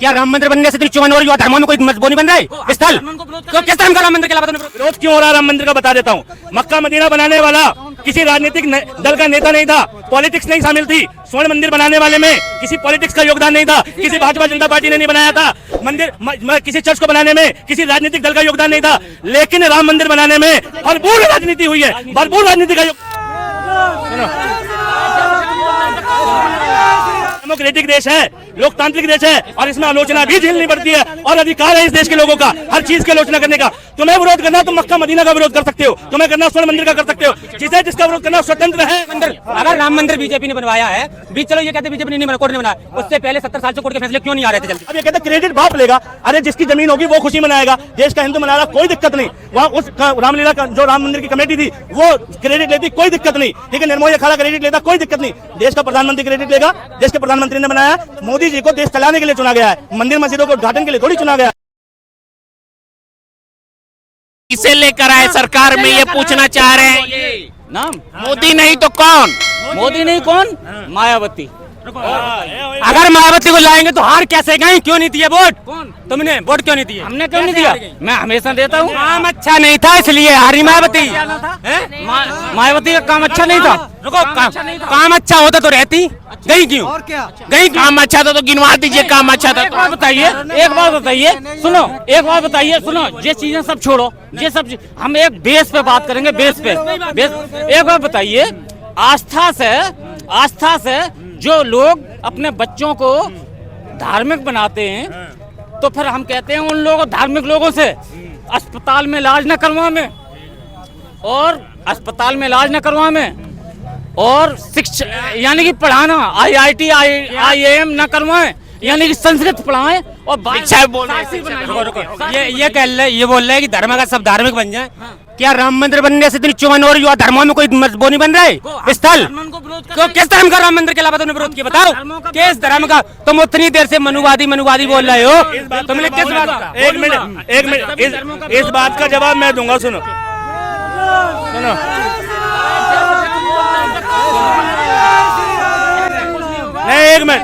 क्या राम मंदिर बनने से इतनी चुमन हो रही है? धर्मों में कोई वो नहीं बन रहा है स्थल? तो किस धर्म का राम मंदिर के अलावा विरोध क्यों हो रहा है राम मंदिर का बता देता हूँ। मक्का मदीना बनाने वाला किसी राजनीतिक दल का नेता नहीं था, पॉलिटिक्स नहीं शामिल थी। स्वर्ण मंदिर बनाने वाले में किसी पॉलिटिक्स का योगदान नहीं था, किसी भाजपा जनता पार्टी ने नहीं बनाया था। मंदिर किसी चर्च को बनाने में किसी राजनीतिक दल का योगदान नहीं था, लेकिन राम मंदिर बनाने में भरपूर राजनीति हुई है, भरपूर राजनीति का डेमोक्रेटिक देश है, लोकतांत्रिक देश है और इसमें आलोचना भी झेलनी पड़ती है और अधिकार है इस देश के लोगों का हर चीज की आलोचना करने का। तुम्हें विरोध करना तुम मक्का मदीना का विरोध कर सकते हो, तुम्हें करना स्वर्ण मंदिर का कर सकते हो, जिसे जिसका विरोध करना स्वतंत्र है। अगर राम मंदिर बीजेपी ने बनवाया है, चलो ये कहते बीजेपी ने कोर्ट ने बनाया, उससे पहले 70 साल से कोर्ट के फैसले क्यों नहीं आ रहे थे जल्दी? अब ये कहते क्रेडिट बाप लेगा। अरे जिसकी जमीन होगी वो खुशी मनाएगा, देश का हिंदू मना रहा, कोई दिक्कत नहीं। वहाँ उस रामलीला का जो राम मंदिर की कमेटी थी वो क्रेडिट लेती, कोई दिक्कत नहीं। ठीक है, निर्मोही अखाड़ा क्रेडिट लेता, कोई दिक्कत नहीं। देश का प्रधानमंत्री क्रेडिट लेगा, देश के प्रधानमंत्री ने बनाया। मोदी जी को देश चलाने के लिए चुना गया है, मंदिर मस्जिदों के उद्घाटन के लिए थोड़ी चुना गया। इसे लेकर आए सरकार में ये पूछना चाह रहे हैं ये नाम मोदी नहीं तो कौन? मोदी नहीं कौन? मायावती। अगर मायावती को लाएंगे तो हार कैसे गए? क्यों नहीं दिया वोट? तुमने वोट क्यों नहीं दिया? हमने क्यों नहीं दिया? मैं हमेशा देता हूँ। काम अच्छा नहीं था इसलिए हारी मायावती। मायावती का काम अच्छा नहीं था। रुको, काम अच्छा होता तो रहती, गई क्यों? और क्या गई? काम अच्छा था तो गिनवा दीजिए, काम अच्छा था एक बात बताइए, एक बात बताइए, सुनो, एक बात बताइए, सुनो, ये चीजें सब छोड़ो, ये सब हम एक बेस पे बात करेंगे, बेस पे। एक बात बताइए, आस्था से जो लोग अपने बच्चों को धार्मिक बनाते हैं, तो फिर हम कहते हैं उन लोगों धार्मिक लोगों से अस्पताल में इलाज न करवाएं, और अस्पताल में इलाज न करवाएं, और शिक्षा यानी कि पढ़ाना IIT IIM न करवाएं, यानी कि संस्कृत पढ़ाएं और ये बोल रहे हैं कि धर्म का सब धार्मिक बन जाए। क्या राम मंदिर बनने से इतनी चुमन हो रही है? धर्मों में कोई वो नहीं बन रहा है स्थल? तो किस धर्म का राम मंदिर के अलावा तुमने विरोध किया? बताओ किस धर्म का? तुम उतनी देर से मनुवादी बोल रहे हो, तुमने किस बात का? एक मिनट, इस बात का जवाब मैं दूंगा। सुनो नहीं, एक मिनट,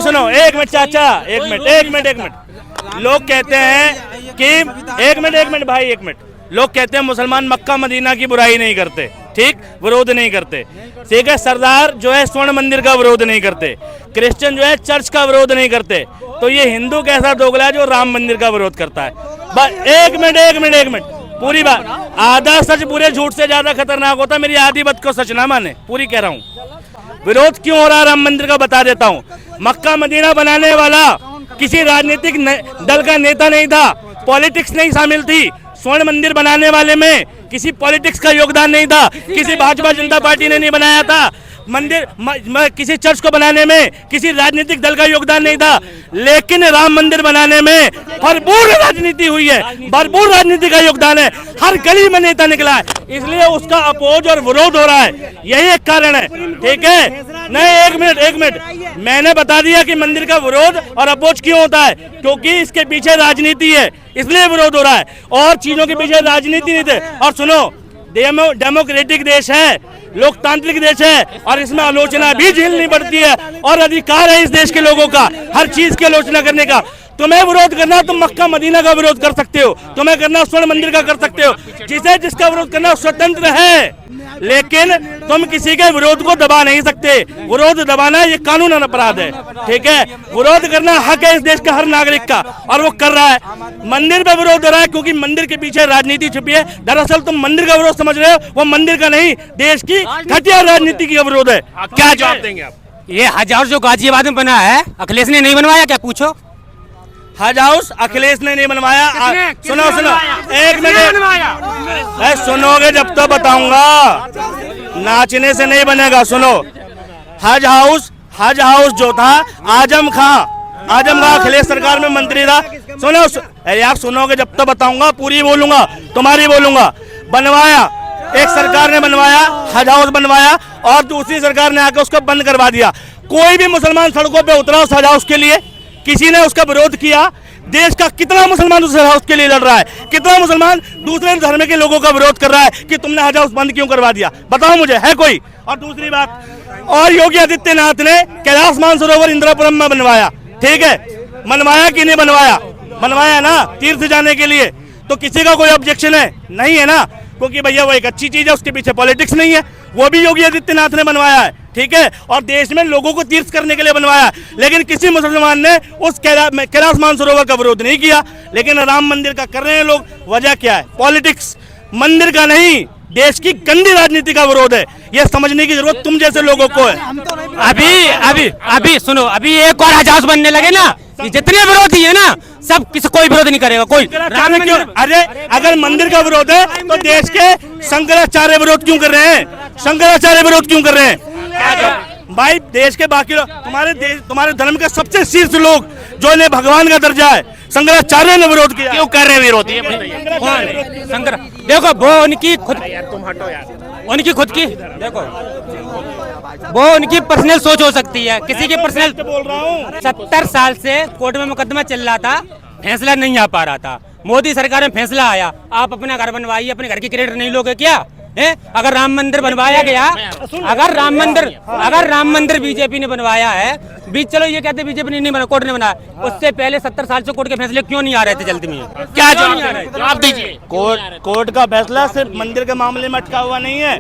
सुनो, एक मिनट चाचा, एक मिनट। लोग कहते हैं कि एक मिनट भाई, एक मिनट। लोग कहते हैं मुसलमान मक्का मदीना की बुराई नहीं करते, ठीक, विरोध नहीं करते। ठीक है, सरदार जो है स्वर्ण मंदिर का विरोध नहीं करते, क्रिश्चियन जो है चर्च का विरोध नहीं करते, तो ये हिंदू कैसा दोगला है जो राम मंदिर का विरोध करता है? बस एक मिनट, पूरी बात। आधा सच पूरे झूठ से ज्यादा खतरनाक होता है। मेरी आधी बात को सच ना माने, पूरी कह रहा हूँ। विरोध क्यों हो रहा है राम मंदिर का बता देता हूँ। मक्का मदीना बनाने वाला किसी राजनीतिक दल का नेता नहीं था, पॉलिटिक्स नहीं शामिल थी। स्वर्ण मंदिर बनाने वाले में किसी पॉलिटिक्स का योगदान नहीं था, किसी भाजपा जनता पार्टी ने नहीं बनाया था। मंदिर किसी चर्च को बनाने में किसी राजनीतिक दल का योगदान नहीं था, लेकिन राम मंदिर बनाने में भरपूर राजनीति हुई है, भरपूर राजनीति का योगदान है। हर गली में नेता निकला है, इसलिए उसका अपोज और विरोध हो रहा है, यही एक कारण है। ठीक है, नहीं, एक मिनट, मैंने बता दिया कि मंदिर का विरोध और अपोज क्यों होता है, क्योंकि इसके पीछे राजनीति है, इसलिए विरोध हो रहा है, और चीजों के पीछे राजनीति नहीं थे। और सुनो, डेमोक्रेटिक देश है, लोकतांत्रिक देश है और इसमें आलोचना भी झेलनी पड़ती है और अधिकार है इस देश के लोगों का हर चीज की आलोचना करने का। तुम्हें विरोध करना तुम मक्का मदीना का विरोध कर सकते हो, तुम्हें करना स्वर्ण मंदिर का कर सकते हो, जिसे जिसका विरोध करना स्वतंत्र है, लेकिन तुम किसी के विरोध को दबा नहीं सकते। विरोध दबाना ये कानूनन अपराध है। ठीक है, विरोध करना हक है इस देश का हर नागरिक का, और वो कर रहा है। मंदिर पे विरोध हो रहा है क्योंकि मंदिर के पीछे राजनीति छुपी है। दरअसल तुम मंदिर का विरोध समझ रहे हो, वो मंदिर का नहीं, देश की घटिया राजनीति का विरोध है। क्या जवाब देंगे आप? ये हज हाउस जो गाजियाबाद में बना है, अखिलेश ने नहीं बनवाया क्या? पूछो। हज हाउस अखिलेश ने नहीं बनवाया। सुनो, एक मिनट, सुनोगे जब तो बताऊंगा, नाचने से नहीं बनेगा। सुनो, हज हाउस जो था आजम खां अखिलेश सरकार में मंत्री था। सुनो यार, सुनोगे जब तो बताऊंगा, पूरी बोलूंगा, तुम्हारी बोलूंगा। बनवाया, एक सरकार ने बनवाया, हज हाउस बनवाया, और दूसरी सरकार ने आकर उसको बंद करवा दिया। कोई भी मुसलमान सड़कों पे उतरा उस हज हाउस के लिए, किसी ने उसका विरोध किया? देश का कितना मुसलमान उस हज हाउस के लिए लड़ रहा है, कितना मुसलमान दूसरे धर्म के लोगों का विरोध कर रहा है कि तुमने हज हाउस बंद क्यों करवा दिया? बताओ मुझे, है कोई? और दूसरी बात, और योगी आदित्यनाथ ने कैलाश मानसरोवर इंदिरापुरम में बनवाया। ठीक है, बनवाया कि नहीं बनवाया? बनवाया ना, तीर्थ जाने के लिए। तो किसी का कोई ऑब्जेक्शन है? नहीं है ना, क्योंकि भैया वो एक अच्छी चीज है, उसके पीछे पॉलिटिक्स नहीं है। वो भी योगी आदित्यनाथ ने बनवाया है, ठीक है, और देश में लोगों को तीर्थ करने के लिए बनवाया। लेकिन किसी मुसलमान ने उस कैलाश मानसरोवर का विरोध नहीं किया, लेकिन राम मंदिर का कर रहे हैं लोग। वजह क्या है? पॉलिटिक्स। मंदिर का नहीं, देश की गंदी राजनीति का विरोध है। ये समझने की जरूरत तुम जैसे लोगों को है। अभी सुनो, अभी एक और हज हाउस बनने लगे ना, ये जितने विरोधी है ना, सब किसी कोई विरोध नहीं करेगा कोई। राम मंदिर, अरे अगर मंदिर का विरोध है तो देश के शंकराचार्य विरोध क्यों कर रहे हैं? शंकराचार्य विरोध क्यों कर रहे हैं? भाई देश के बाकी तुम्हारे धर्म के सबसे शीर्ष लोग जो इन्हें भगवान का दर्जा है, शंकराचार्य ने विरोध किया। क्यों कर रहे हैं विरोध? ये बताइए। शंकर देखो, वो उनकी खुद की देखो, वो उनकी पर्सनल सोच हो सकती है, किसी की पर्सनल। बोल रहा हूँ 70 साल से कोर्ट में मुकदमा चल रहा था, फैसला नहीं आ पा रहा था। मोदी सरकार में फैसला आया, आप अपना घर बनवाइए, अपने घर की क्रेडिट नहीं लोगे क्या है? अगर राम मंदिर बनवाया गया, अगर राम मंदिर बीजेपी ने बनवाया है, चलो ये कहते बीजेपी ने नहीं बना, कोर्ट ने बनाया, उससे पहले 70 साल से कोर्ट के फैसले क्यों नहीं आ रहे थे जल्दी में? क्या जवाब दीजिए। कोर्ट का फैसला सिर्फ मंदिर के मामले में अटका हुआ नहीं है।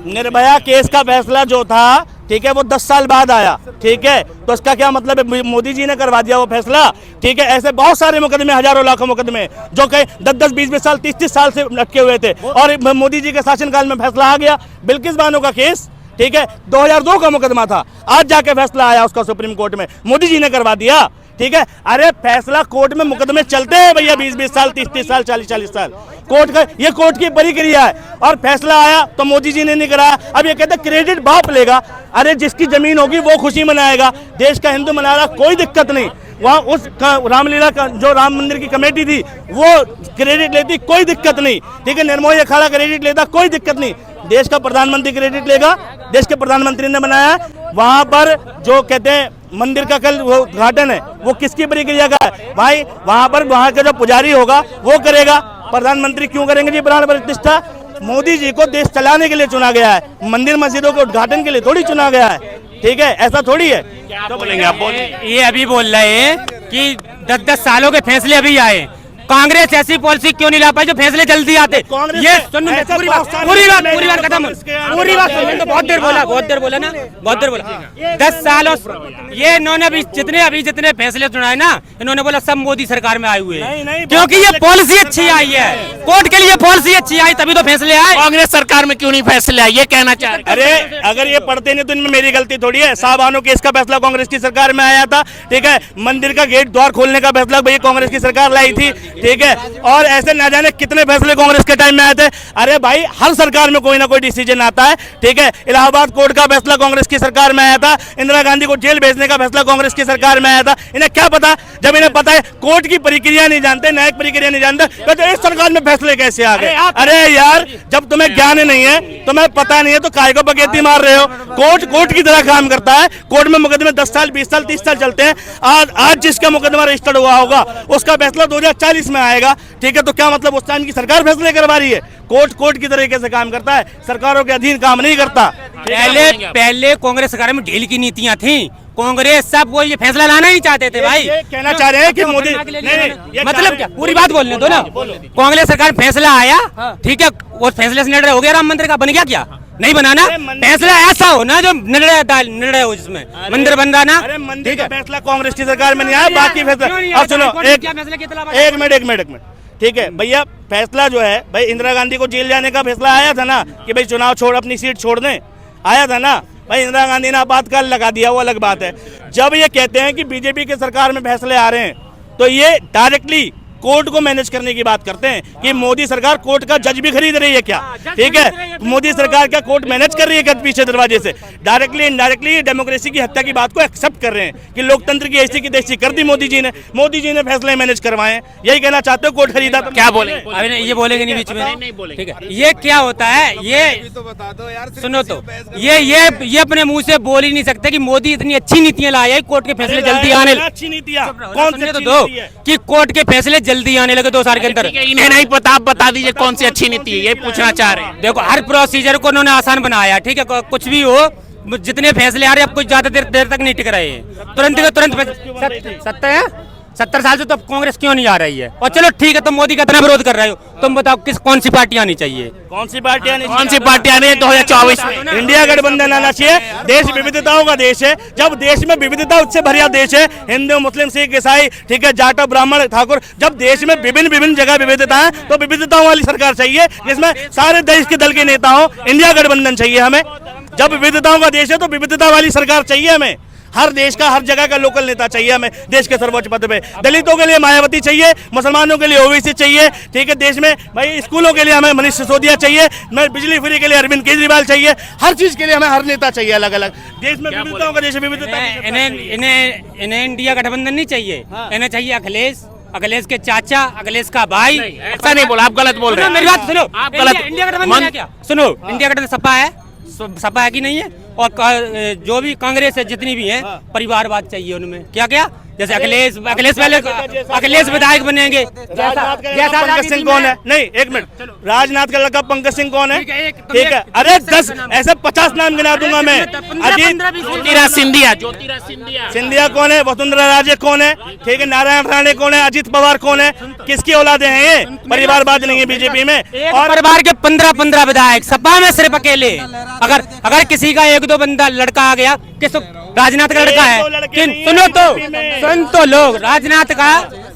निर्भया केस का फैसला जो था, ठीक है, वो 10 साल बाद आया, ठीक है, तो इसका क्या मतलब है? मोदी जी ने करवा दिया वो फैसला, ठीक है। ऐसे बहुत सारे मुकदमे, हजारों लाखों मुकदमे जो कहीं 10-10, 20-20 साल, 30-30 साल से अटके हुए थे, और मोदी जी के शासनकाल में फैसला आ गया। बिल्किस बानो का केस, ठीक है, 2002 का मुकदमा था, आज जाके फैसला आया उसका सुप्रीम कोर्ट में, मोदी जी ने करवा दिया, ठीक है। अरे फैसला कोर्ट में मुकदमे चलते हैं भैया, 20-20 साल, 30-30 साल, 40-40 साल, कोर्ट का ये कोर्ट की प्रक्रिया है। और फैसला आया तो मोदी जी ने नहीं कराया, अब ये कहते क्रेडिट बाप लेगा। अरे जिसकी जमीन होगी वो खुशी मनाएगा, देश का हिंदू मना रहा, कोई दिक्कत नहीं। वहाँ उस रामलीला का जो राम मंदिर की कमेटी थी वो क्रेडिट लेती, कोई दिक्कत नहीं, ठीक है। निर्मोही अखाड़ा क्रेडिट लेता, कोई दिक्कत नहीं। देश का प्रधानमंत्री क्रेडिट लेगा, देश के प्रधानमंत्री ने बनाया। वहां पर जो कहते हैं मंदिर का कल वो उद्घाटन है, वो किसकी प्रक्रिया का है भाई? वहां पर वहां का जो पुजारी होगा वो करेगा, प्रधानमंत्री क्यों करेंगे जी प्राण प्रतिष्ठा? मोदी जी को देश चलाने के लिए चुना गया है, मंदिर मस्जिदों के उद्घाटन के लिए थोड़ी चुना गया है, ठीक है, ऐसा थोड़ी है। क्या बोलेंगे आप? बोलिए। ये अभी बोल रहे हैं कि 10-10 सालों के फैसले अभी आए, कांग्रेस ऐसी पॉलिसी क्यों नहीं ला पाई जो फैसले जल्दी आते? ये पूरी बात खत्म, पूरी बात सुन, तो बहुत देर बोला ना, बहुत देर बोला। 10 सालों ये इन्होंने जितने फैसले सुनाए ना, इन्होंने बोला सब मोदी सरकार में आए हुए हैं, क्योंकि ये पॉलिसी अच्छी आई है, कोर्ट के लिए पॉलिसी अच्छी आई तभी तो फैसले आए। कांग्रेस सरकार में क्यों नहीं फैसले आए, ये कहना चाह रहे? अरे अगर ये पढ़ते नहीं तो इनमें मेरी गलती थोड़ी है। साहबानो केस का फैसला कांग्रेस की सरकार में आया था, ठीक है। मंदिर का गेट द्वार खोलने का फैसला भैया कांग्रेस की सरकार लाई थी, ठीक है। और ऐसे ना जाने कितने फैसले कांग्रेस के टाइम में आए थे। अरे भाई हर सरकार में कोई ना कोई डिसीजन आता है, ठीक है। इलाहाबाद कोर्ट का फैसला कांग्रेस की सरकार में आया था, इंदिरा गांधी को जेल भेजने का फैसला कांग्रेस की सरकार में आया था। इन्हें क्या पता? जब इन्हें पता है कोर्ट की प्रक्रिया नहीं जानते, न्यायिक प्रक्रिया नहीं जानते, तो इस सरकार में फैसले कैसे आ गए? अरे यार जब तुम्हें ज्ञान नहीं है, तुम्हें पता नहीं है, तो काय को बगैती मार रहे हो? कोर्ट की तरह काम करता है। कोर्ट में मुकदमे 10 साल, 20 साल, 30 साल चलते हैं। आज जिसका मुकदमा रजिस्टर्ड हुआ होगा उसका फैसला 2040 में आएगा, ठीक है। तो क्या मतलब उस टाइम की सरकार फैसले करवा रही है? कोर्ट की तरीके से काम करता है, सरकारों के अधीन काम नहीं करता। पहले कांग्रेस सरकार में ढील की नीतियां थी, कांग्रेस सब वो ये फैसला लाना ही चाहते थे भाई। ये कहना चाह रहे हैं कि मोदी मतलब क्या? पूरी बात बोलने दो ना। कांग्रेस सरकार फैसला आया, ठीक है, वो फैसले से निर्णय हो गया, राम मंदिर का बन गया क्या? नहीं बनाना। फैसला ऐसा हो ना जो निर्णय हो, जिसमें मंदिर बन रहा ना। अरे मंदिर का फैसला कांग्रेस की सरकार में नहीं आया, बाकी फैसला। अब सुनो एक मिनट, ठीक है भैया। फैसला जो है भाई, इंदिरा गांधी को जेल जाने का फैसला आया था ना कि भाई चुनाव छोड़ अपनी सीट छोड़ दें, आया था ना भाई। इंदिरा गांधी ने आपातकाल लगा दिया, वो अलग बात है। जब ये कहते हैं कि बीजेपी के सरकार में फैसले आ रहे हैं, तो ये डायरेक्टली कोर्ट को मैनेज करने की बात करते हैं कि मोदी सरकार कोर्ट का जज भी खरीद रही है क्या? ठीक है, मोदी सरकार क्या कोर्ट मैनेज कर रही है क्या पीछे दरवाजे से? डायरेक्टली इनडायरेक्टली डेमोक्रेसी की हत्या की बात को एक्सेप्ट कर रहे हैं कि लोकतंत्र की ऐसी की तैसी कर दी मोदी जी ने फैसले मैनेज करवाए। यही कहना चाहते हो? कोर्ट खरीदा तो क्या बोले? अभी नहीं, ये बोलेंगे नहीं बीच में, नहीं बोले। ठीक है। ये क्या होता है? ये बता दो यार, सुनो तो, ये अपने मुंह से बोल ही नहीं सकते कि मोदी इतनी अच्छी नीतियां लाया है, कोर्ट के फैसले जल्दी आने। अच्छी नीतियां कौन से तो दो कि कोर्ट के फैसले जल्दी आने लगे 2 साल के अंदर। इन्हें नहीं पता, आप बता दीजिए कौन सी अच्छी नीति है, ये पूछना चाह रहे हैं। देखो हर प्रोसीजर को उन्होंने आसान बनाया, ठीक है। कुछ भी हो जितने फैसले आ रहे हैं अब कुछ ज्यादा देर तक नहीं टिक रहे हैं, तुरंत के तुरंत 70 साल से तो अब कांग्रेस क्यों नहीं आ रही है? और चलो ठीक है, तुम मोदी का इतना विरोध कर रहे हो, तुम बताओ कौन सी पार्टी आनी चाहिए? कौन सी पार्टी आनी कौन सी पार्टी आनी है 2024 में? इंडिया गठबंधन आना चाहिए। देश विविधताओं का देश है, जब देश में विविधता उससे भरिया देश है, हिंदू मुस्लिम सिख ईसाई, ठीक है, जाटो ब्राह्मण ठाकुर, जब देश में विभिन्न जगह विविधता है तो विविधताओं वाली सरकार चाहिए जिसमें सारे देश के दल के नेता हो। इंडिया गठबंधन चाहिए हमें। जब विविधताओं का देश है तो विविधता वाली सरकार चाहिए हमें। हर देश का हर जगह का लोकल नेता चाहिए हमें देश के सर्वोच्च पद पे। दलितों के लिए मायावती चाहिए, मुसलमानों के लिए ओवैसी चाहिए, ठीक है, देश में भाई स्कूलों के लिए हमें मनीष सिसोदिया चाहिए, बिजली फ्री के लिए अरविंद केजरीवाल चाहिए, हर चीज के लिए हमें हर नेता चाहिए अलग अलग। देश में विविधताओं का देश है, विविधता। इन्हें इंडिया गठबंधन नहीं चाहिए, इन्हें चाहिए अखिलेश के चाचा, अखिलेश का भाई। ऐसा नहीं बोला, आप गलत बोल रहे हैं। मेरी बात सुनो, आप गलत। इंडिया गठबंधन है क्या? सुनो, इंडिया गठबंधन सपा है कि नहीं है? और जो भी कांग्रेस है जितनी भी है, परिवारवाद चाहिए उनमें। क्या क्या? जैसे अखिलेश पहले अखिलेश विधायक बनेंगे। पंकज सिंह कौन है? नहीं, एक मिनट, राजनाथ का लड़का पंकज सिंह कौन है? ठीक है, अरे 10 ऐसे 50 नाम गिना दूंगा मैं। ज्योतिराज सिंधिया कौन है? वसुंधरा राजे कौन है? ठीक है, नारायण राणे कौन है? अजित पवार कौन है? किसकी औलादे हैं ये? परिवारवाद नहीं है बीजेपी में। और परिवार के 15 विधायक, सपा में सिर्फ अकेले। अगर किसी का 1-2 बंदा लड़का आ गया, किस राजनाथ का लड़का है? सुन तो लोग, राजनाथ का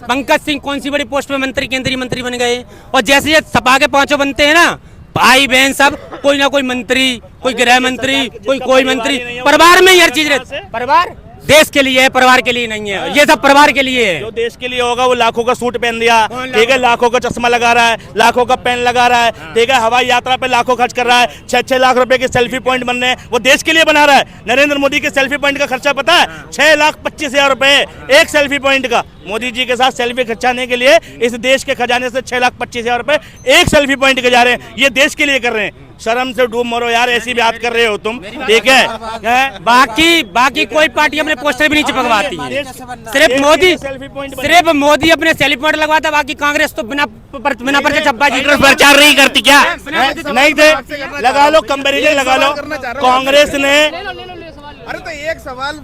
पंकज सिंह कौन सी बड़ी पोस्ट में मंत्री, केंद्रीय मंत्री बन गए। और जैसे ये सपा के 5 बनते हैं ना, भाई बहन सब कोई ना कोई मंत्री, कोई गृह मंत्री, कोई मंत्री। परिवार में ही हर चीज रहती है। परिवार देश के लिए है, परिवार के लिए नहीं है। ये सब परिवार के लिए है। जो देश के लिए होगा वो लाखों का सूट पहन दिया, ठीक है, लाखों का चश्मा लगा रहा है, लाखों का पेन लगा रहा है, ठीक है, हवाई यात्रा पे लाखों खर्च कर रहा है, 6-6 लाख रुपए के सेल्फी पॉइंट बन रहे हैं, वो देश के लिए बना रहा है। नरेंद्र मोदी के सेल्फी पॉइंट का खर्चा पता है? 6,25,000 रुपए एक सेल्फी पॉइंट का। मोदी जी के साथ सेल्फी खर्चाने के लिए इस देश के खजाने से 6,25,000 रुपए एक सेल्फी पॉइंट के जा रहे हैं। ये देश के लिए कर रहे हैं। शर्म से डूब मरो यार, ऐसी बात कर रहे हो तुम, ठीक है। बाकी कोई पार्टी अपने पोस्टर भी नहीं चिपकवाती है। सिर्फ मोदी अपने सेल्फी पॉइंट लगवाता, बाकी कांग्रेस तो बिना पर्चे छप्पा जी प्रचार नहीं करती क्या? नहीं थे, लगा लो, कंपैरिजन लगा लो। कांग्रेस ने अरे तो एक सवाल